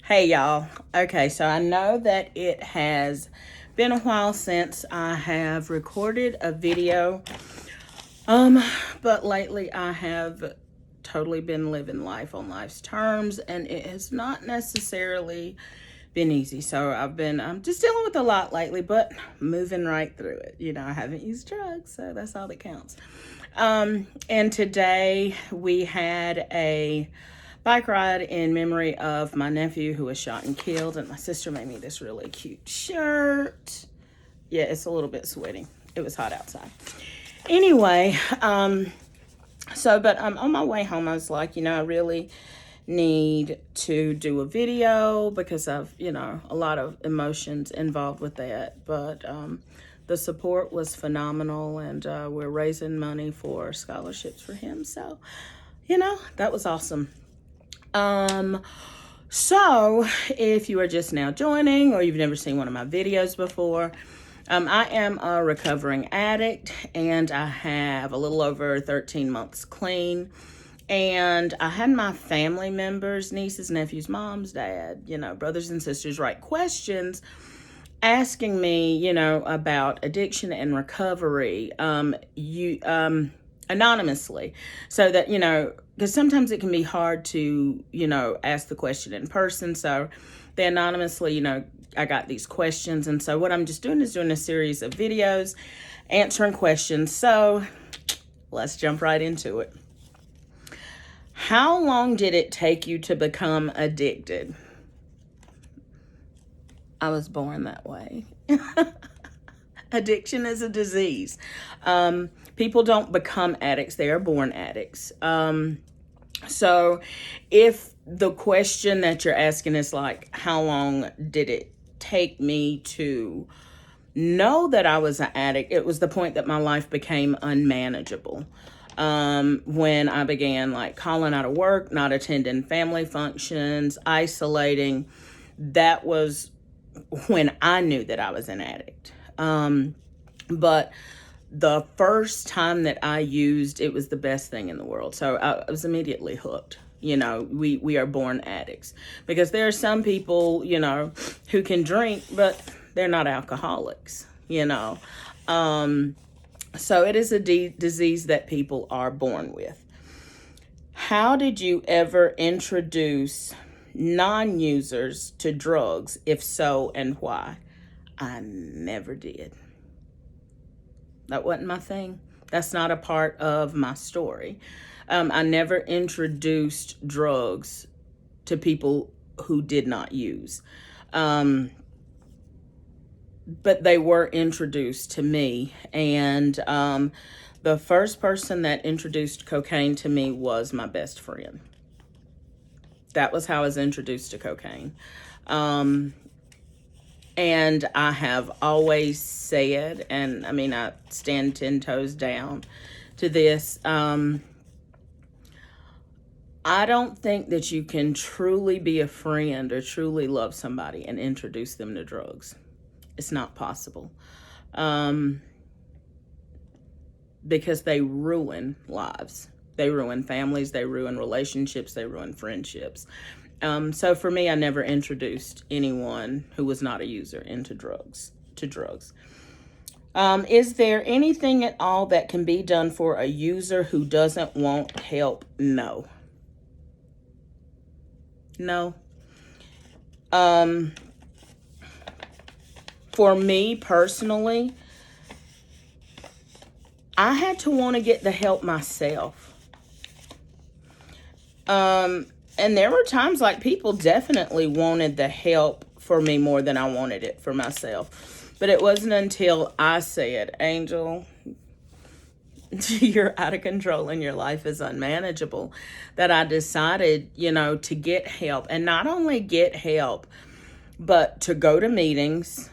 Hey y'all. Okay, so I know that it has been a while since I have recorded a video. Um, but lately I have totally been living life on life's terms and it has not necessarily been easy. So I'm just dealing with a lot lately, but moving right through it. I haven't used drugs, so that's all that counts. And today we had a bike ride in memory of my nephew who was shot and killed, and my sister made me this really cute shirt. Yeah, it's a little bit sweaty. It was hot outside. Anyway, but on my way home, I was like, I really need to do a video because I've, a lot of emotions involved with that. But the support was phenomenal, and we're raising money for scholarships for him. So, that was awesome. So if you are just now joining or you've never seen one of my videos before, I am a recovering addict and I have a little over 13 months clean. And I had my family members, nieces, nephews, moms, dad, brothers and sisters write questions asking me, about addiction and recovery, anonymously, so that, because sometimes it can be hard to, ask the question in person. So they anonymously, I got these questions. And so what I'm just doing is doing a series of videos answering questions. So let's jump right into it. How long did it take you to become addicted? I was born that way. Addiction is a disease. People don't become addicts, they are born addicts. So if the question that you're asking is like, how long did it take me to know that I was an addict? It was the point that my life became unmanageable. When I began like calling out of work, not attending family functions, isolating, that was when I knew that I was an addict. But the first time that I used, it was the best thing in the world. So I was immediately hooked. We are born addicts because there are some people, who can drink, but they're not alcoholics, So it is a disease that people are born with. How did you ever introduce non-users to drugs? If so, and why? I never did. That wasn't my thing. That's not a part of my story. I never introduced drugs to people who did not use. But they were introduced to me. And the first person that introduced cocaine to me was my best friend. That was how I was introduced to cocaine. And I have always said, and I mean, I stand 10 toes down to this. I don't think that you can truly be a friend or truly love somebody and introduce them to drugs. It's not possible. Because they ruin lives. They ruin families, they ruin relationships, they ruin friendships. So for me, I never introduced anyone who was not a user to drugs. Is there anything at all that can be done for a user who doesn't want help? No. For me personally, I had to want to get the help myself. And there were times like people definitely wanted the help for me more than I wanted it for myself. But it wasn't until I said, Angel, you're out of control and your life is unmanageable, that I decided, to get help. And not only get help, but to go to meetings,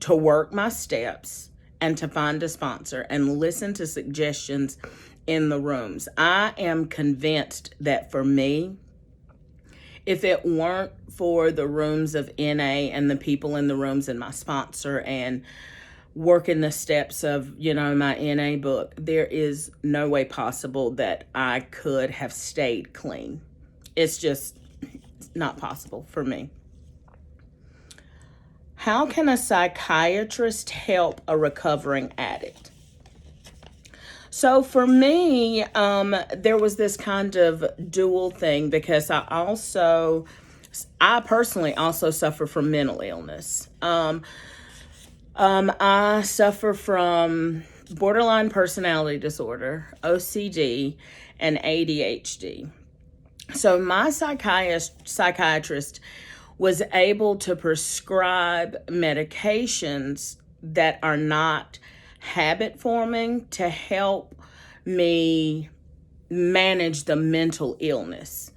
to work my steps, and to find a sponsor and listen to suggestions in the rooms. I am convinced that for me, if it weren't for the rooms of NA and the people in the rooms and my sponsor and working the steps of, my NA book, there is no way possible that I could have stayed clean. It's not possible for me. How can a psychiatrist help a recovering addict? So for me, there was this kind of dual thing because I personally also suffer from mental illness. I suffer from borderline personality disorder, OCD, and ADHD. So my psychiatrist was able to prescribe medications that are not habit forming to help me manage the mental illness.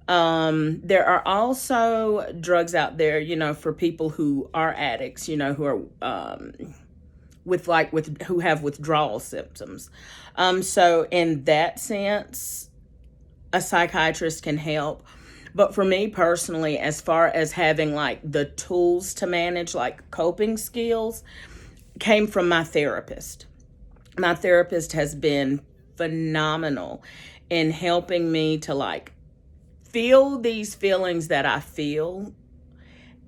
There are also drugs out there, for people who are addicts, who are who have withdrawal symptoms. So in that sense, a psychiatrist can help. But for me personally, as far as having like the tools to manage like coping skills, came from my therapist. My therapist has been phenomenal in helping me to like feel these feelings that I feel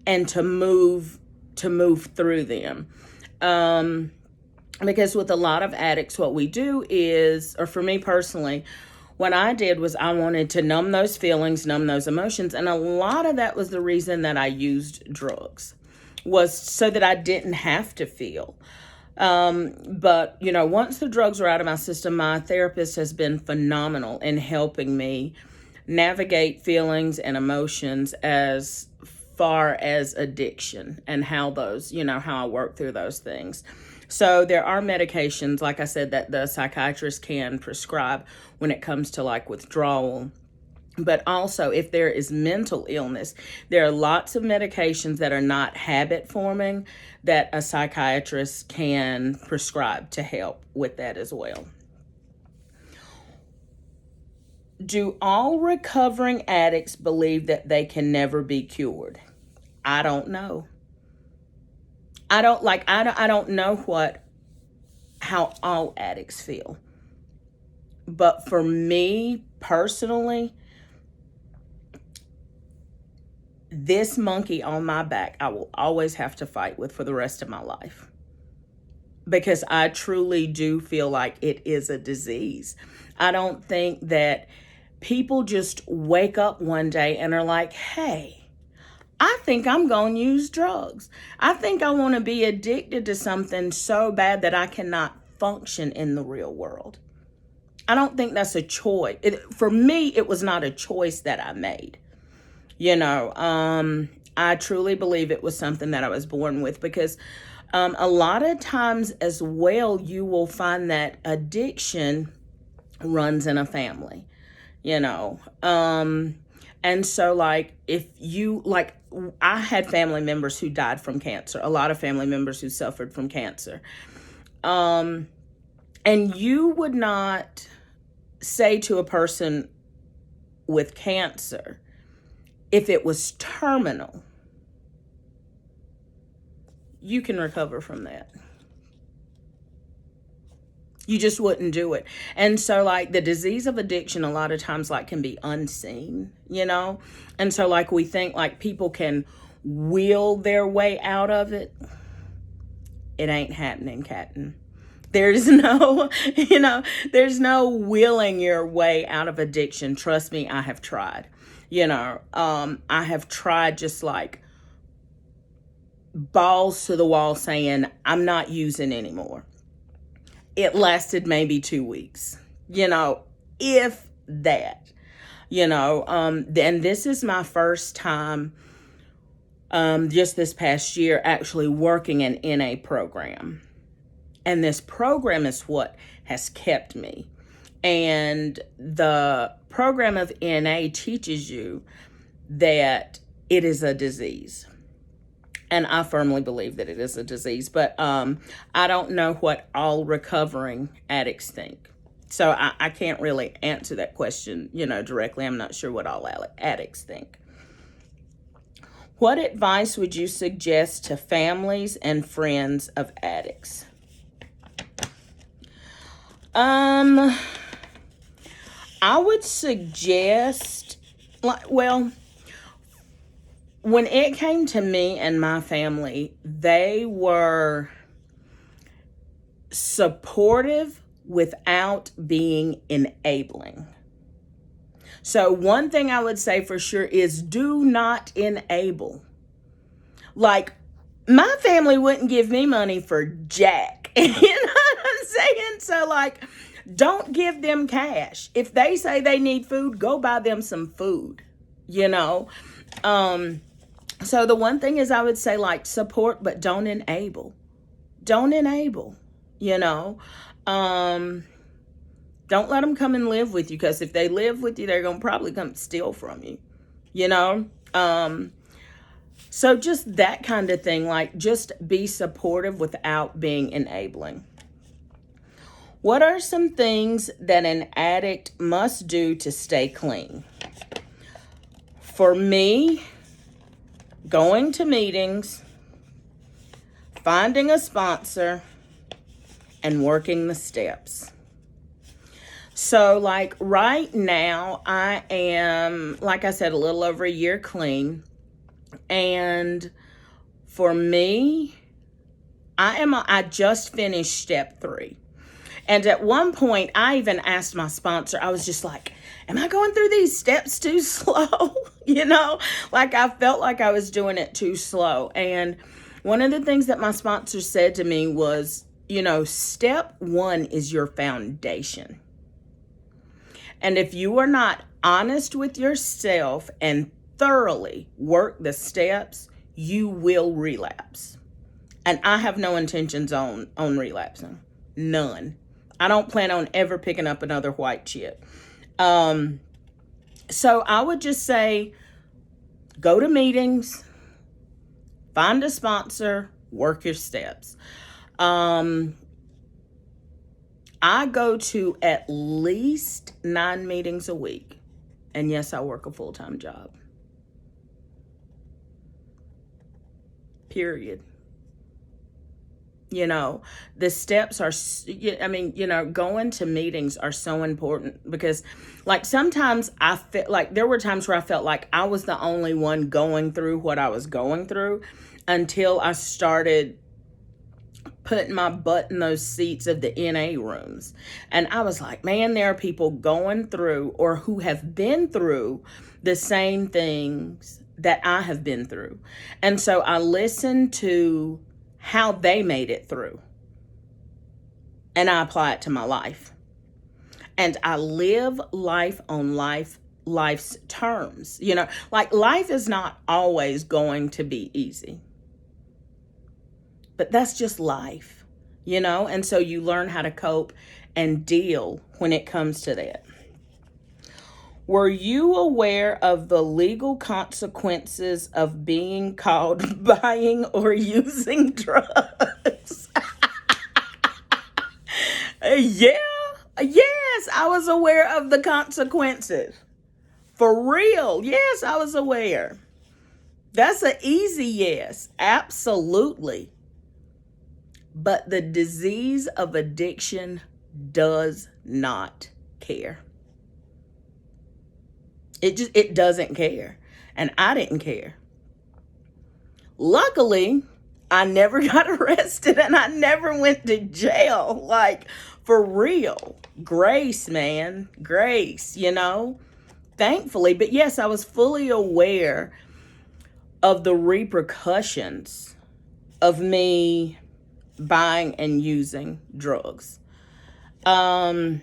and to move through them. Because with a lot of addicts, what we do is, or for me personally, what I did was I wanted to numb those feelings, numb those emotions. And a lot of that was the reason that I used drugs, was so that I didn't have to feel. But, once the drugs were out of my system, my therapist has been phenomenal in helping me navigate feelings and emotions as far as addiction and how I work through those things. So there are medications, like I said, that the psychiatrist can prescribe when it comes to like withdrawal. But also, if there is mental illness, there are lots of medications that are not habit forming that a psychiatrist can prescribe to help with that as well. Do all recovering addicts believe that they can never be cured? I don't know. I don't know how all addicts feel. But for me personally, this monkey on my back, I will always have to fight with for the rest of my life. Because I truly do feel like it is a disease. I don't think that people just wake up one day and are like, hey, I think I'm going to use drugs. I think I want to be addicted to something so bad that I cannot function in the real world. I don't think that's a choice. For me, it was not a choice that I made. I truly believe it was something that I was born with because a lot of times as well, you will find that addiction runs in a family, and so like if you like, I had family members who died from cancer, a lot of family members who suffered from cancer. And you would not say to a person with cancer, if it was terminal, you can recover from that. You just wouldn't do it. And so like the disease of addiction a lot of times like can be unseen, And so like we think like people can will their way out of it. It ain't happening, Captain. There's no, there's no willing your way out of addiction. Trust me, I have tried. I have tried just like balls to the wall saying, I'm not using anymore. It lasted maybe 2 weeks, if that, and this is my first time, just this past year, actually working an NA program. And this program is what has kept me. And the program of NA teaches you that it is a disease. And I firmly believe that it is a disease, but I don't know what all recovering addicts think. So I can't really answer that question, directly. I'm not sure what all addicts think. What advice would you suggest to families and friends of addicts? I would suggest, when it came to me and my family, they were supportive without being enabling. So one thing I would say for sure is do not enable. Like, my family wouldn't give me money for jack. You know what I'm saying? So, like, don't give them cash. If they say they need food, go buy them some food, you know? So the one thing is I would say, like, support, but don't enable. Don't enable, you know? Don't let them come and live with you, because if they live with you, they're going to probably come steal from you, you know? So just that kind of thing, like, just be supportive without being enabling. What are some things that an addict must do to stay clean? For me, going to meetings, finding a sponsor, and working the steps. So, like, right now, I am, like I said, a little over a year clean. And for me, I just finished step 3. And at one point, I even asked my sponsor, I was just like, am I going through these steps too slow? You know, like, I felt like I was doing it too slow. And one of the things that my sponsor said to me was, you know, step 1 is your foundation. And if you are not honest with yourself and thoroughly work the steps, you will relapse. And I have no intentions on relapsing. None. I don't plan on ever picking up another white chip. So I would just say, go to meetings, find a sponsor, work your steps. I go to at least 9 meetings a week. And yes, I work a full-time job. Period. You know, the steps are, I mean, you know, going to meetings are so important, because, like, sometimes I felt like there were times where I felt like I was the only one going through what I was going through, until I started putting my butt in those seats of the NA rooms. And I was like, man, there are people going through, or who have been through, the same things that I have been through. And so I listened to how they made it through, and I apply it to my life. And I live life on life's terms. You know, like, life is not always going to be easy, but that's just life, you know? And so you learn how to cope and deal when it comes to that. Were you aware of the legal consequences of being caught buying or using drugs? Yeah, yes, I was aware of the consequences. For real, yes, I was aware. That's an easy yes, absolutely. But the disease of addiction does not care. It doesn't care. And I didn't care. Luckily, I never got arrested, and I never went to jail. Like, for real. Grace, man. Grace, you know? Thankfully. But yes, I was fully aware of the repercussions of me buying and using drugs. And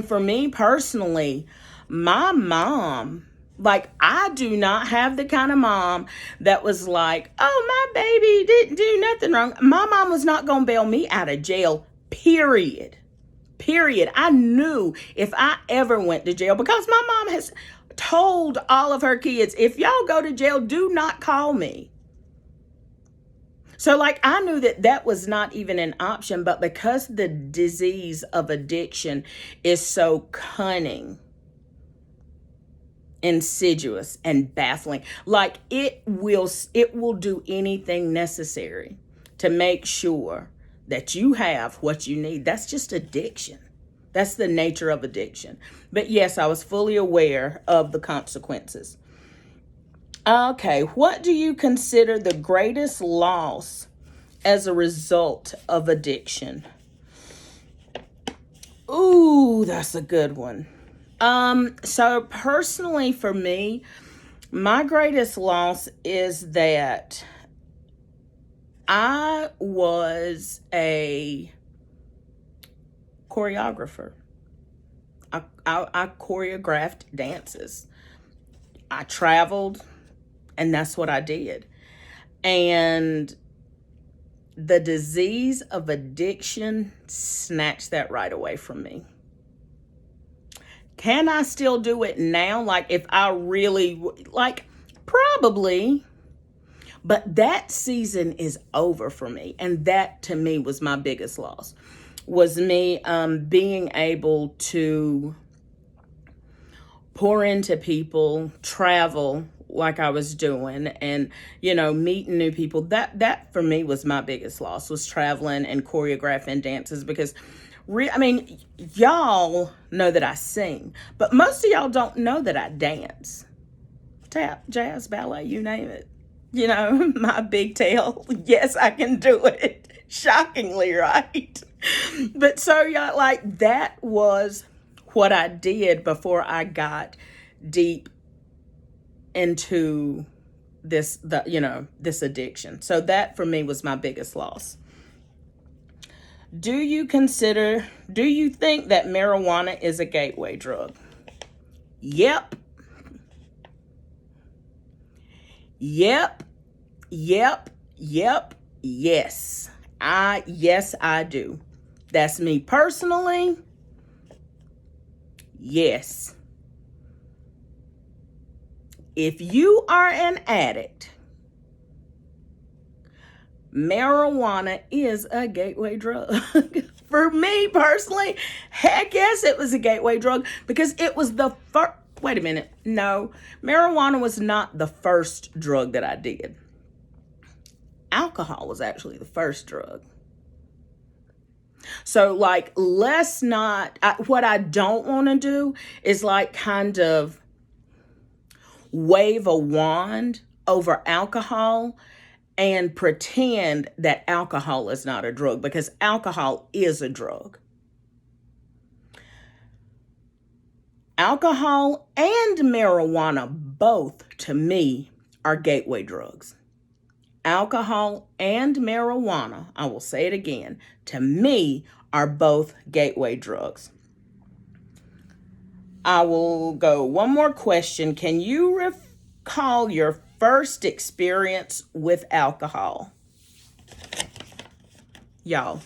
for me personally, my mom, like, I do not have the kind of mom that was like, oh, my baby didn't do nothing wrong. My mom was not going to bail me out of jail, period. Period. I knew if I ever went to jail, because my mom has told all of her kids, if y'all go to jail, do not call me. So, like, I knew that that was not even an option, but because the disease of addiction is so cunning, insidious, and baffling, like, it will do anything necessary to make sure that you have what you need. That's just addiction. That's the nature of addiction. But yes, I was fully aware of the consequences. Okay, what do you consider the greatest loss as a result of addiction? Ooh, that's a good one. So personally for me, my greatest loss is that I was a choreographer. I choreographed dances. I traveled, and that's what I did. And the disease of addiction snatched that right away from me. Can I still do it now? Like, if I really, like, probably. But that season is over for me. And that to me was my biggest loss, was me being able to pour into people, travel like I was doing, and meeting new people. That for me was my biggest loss, was traveling and choreographing dances, because I mean, y'all know that I sing, but most of y'all don't know that I dance. Tap, jazz, ballet, you name it. My big tail. Yes, I can do it. Shockingly, right? But so, yeah, like, that was what I did before I got deep into this addiction. So that for me was my biggest loss. Do you think that marijuana is a gateway drug? Yep. Yep. Yep. Yep. Yes. Yes, I do. That's me personally. Yes. If you are an addict, marijuana is a gateway drug. For me personally, heck yes, it was a gateway drug, because it was the first. Wait a minute. No, marijuana was not the first drug that I did. Alcohol was actually the first drug. So, like, let's not, what I don't want to do is, like, kind of wave a wand over alcohol and pretend that alcohol is not a drug, because alcohol is a drug. Alcohol and marijuana, both, to me, are gateway drugs. Alcohol and marijuana, I will say it again, to me, are both gateway drugs. I will go one more question. Can you recall your first experience with alcohol? Y'all,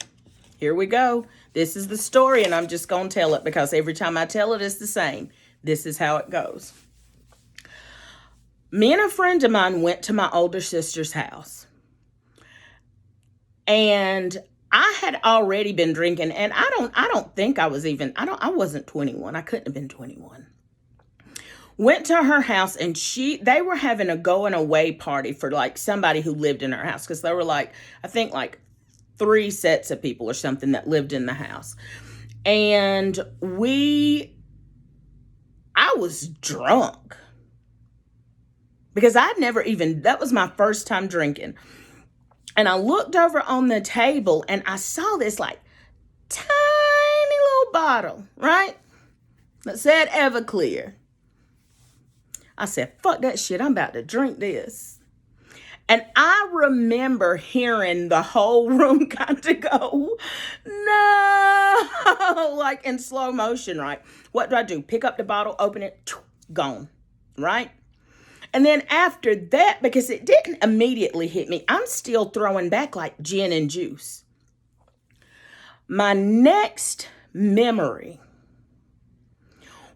here we go. This is the story, and I'm just going to tell it, because every time I tell it, it's the same. This is how it goes. Me and a friend of mine went to my older sister's house. And I had already been drinking, and I don't think I was even, I wasn't 21. I couldn't have been 21. Went to her house, and they were having a going away party for, like, somebody who lived in her house, because there were, like, I think, like, 3 sets of people or something that lived in the house. And I was drunk, because that was my first time drinking. And I looked over on the table, and I saw this, like, tiny little bottle, right? That said Everclear. I said, fuck that shit, I'm about to drink this. And I remember hearing the whole room kind of go, no, like in slow motion, right? What do? Pick up the bottle, open it, gone, right? And then after that, because it didn't immediately hit me, I'm still throwing back like gin and juice. My next memory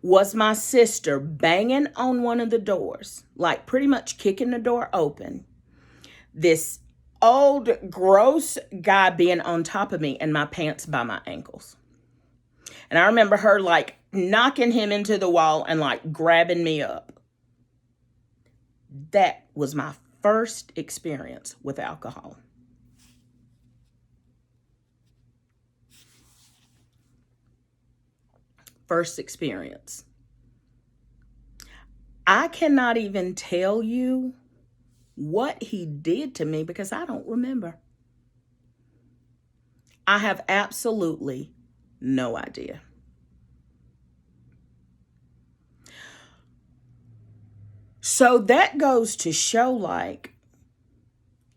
was my sister banging on one of the doors, like pretty much kicking the door open. This old, gross guy being on top of me and my pants by my ankles. And I remember her, like, knocking him into the wall and, like, grabbing me up. That was my first experience with alcohol. First experience. I cannot even tell you what he did to me because I don't remember. I have absolutely no idea. So that goes to show, like,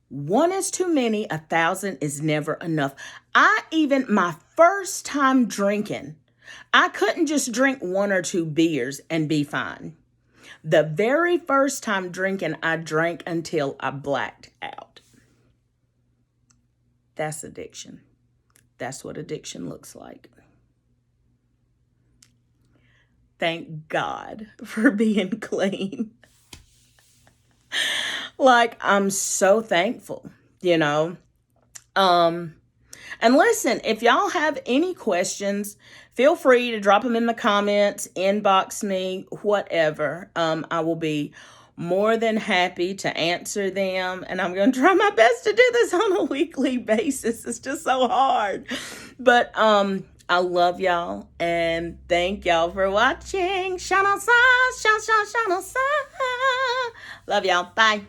one is too many, 1,000 is never enough. My first time drinking, I couldn't just drink 1 or 2 beers and be fine. The very first time drinking, I drank until I blacked out. That's addiction. That's what addiction looks like. Thank God for being clean. Like, I'm so thankful, you know. And listen, if y'all have any questions, feel free to drop them in the comments, inbox me, whatever. I will be more than happy to answer them. And I'm going to try my best to do this on a weekly basis. It's just so hard. But I love y'all and thank y'all for watching. Love y'all. Bye.